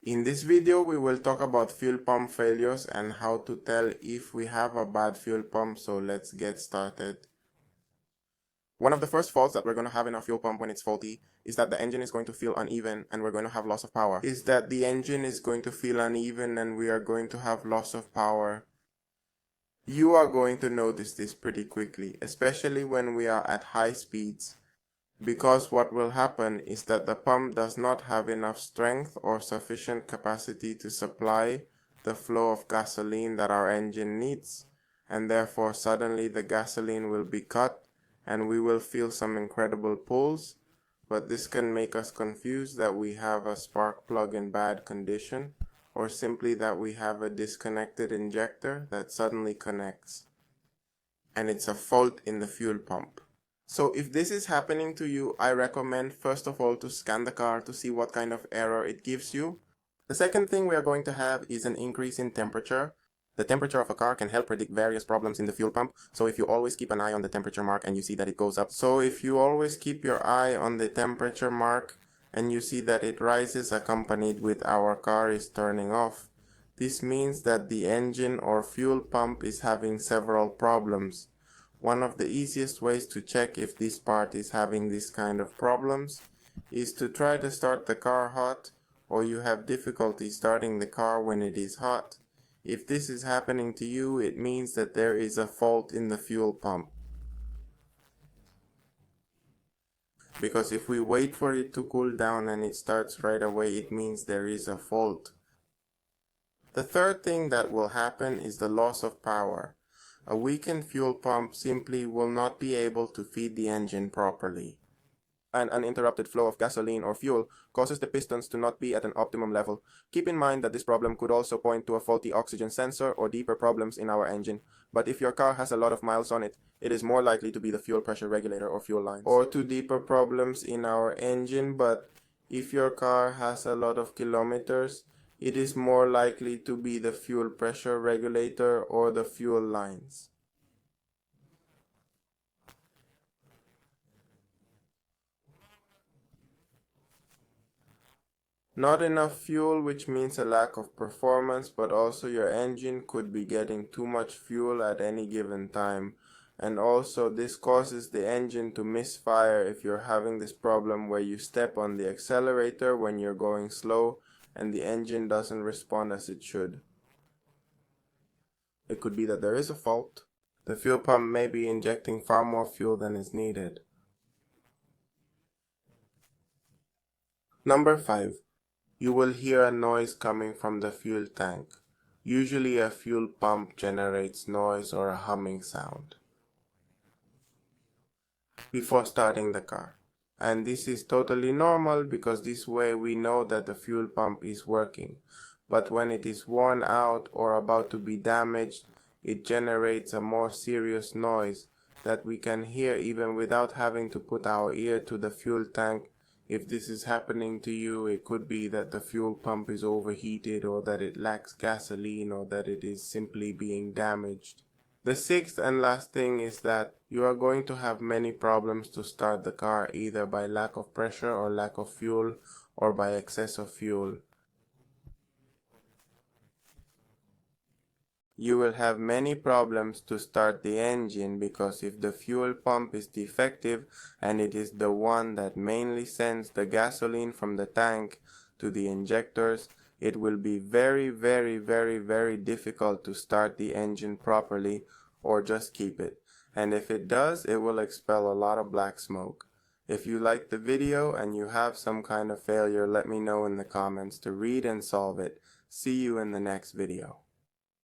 In this video, we will talk about fuel pump failures and how to tell if we have a bad fuel pump, so let's get started. One of the first faults that we're going to have in our fuel pump when it's faulty is that the engine is going to feel uneven and we're going to have loss of power. Is that the engine is going to feel uneven and we are going to have loss of power. You are going to notice this pretty quickly, especially when we are at high speeds. Because what will happen is that the pump does not have enough strength or sufficient capacity to supply the flow of gasoline that our engine needs, and therefore suddenly the gasoline will be cut and we will feel some incredible pulls, but this can make us confused that we have a spark plug in bad condition, or simply that we have a disconnected injector that suddenly connects, and it's a fault in the fuel pump. So if this is happening to you, I recommend first of all to scan the car to see what kind of error it gives you. The second thing we are going to have is an increase in temperature. The temperature of a car can help predict various problems in the fuel pump. So if you always keep an eye on the temperature mark and you see that it goes up. So if you always keep your eye on the temperature mark and you see that it rises accompanied with our car is turning off, this means that the engine or fuel pump is having several problems. One of the easiest ways to check if this part is having this kind of problems is to try to start the car hot, or you have difficulty starting the car when it is hot. If this is happening to you, it means that there is a fault in the fuel pump. Because if we wait for it to cool down and it starts right away, it means there is a fault. The third thing that will happen is the loss of power. A weakened fuel pump simply will not be able to feed the engine properly. An uninterrupted flow of gasoline or fuel causes the pistons to not be at an optimum level. Keep in mind that this problem could also point to a faulty oxygen sensor or deeper problems in our engine, but if your car has a lot of miles on it, it is more likely to be the fuel pressure regulator or fuel lines. Or to deeper problems in our engine, but if your car has a lot of kilometers, it is more likely to be the fuel pressure regulator or the fuel lines. Not enough fuel, which means a lack of performance, but also your engine could be getting too much fuel at any given time. And also this causes the engine to misfire if you're having this problem where you step on the accelerator when you're going slow and the engine doesn't respond as it should. It could be that there is a fault. The fuel pump may be injecting far more fuel than is needed. Number 5. You will hear a noise coming from the fuel tank. Usually a fuel pump generates noise or a humming sound before starting the car. And this is totally normal because this way we know that the fuel pump is working. But when it is worn out or about to be damaged, it generates a more serious noise that we can hear even without having to put our ear to the fuel tank. If this is happening to you, it could be that the fuel pump is overheated, or that it lacks gasoline, or that it is simply being damaged. The sixth and last thing is that you are going to have many problems to start the car, either by lack of pressure or lack of fuel, or by excess of fuel. You will have many problems to start the engine because if the fuel pump is defective and it is the one that mainly sends the gasoline from the tank to the injectors, it will be very difficult to start the engine properly or just keep it. And if it does, it will expel a lot of black smoke. If you liked the video and you have some kind of failure, let me know in the comments to read and solve it. See you in the next video.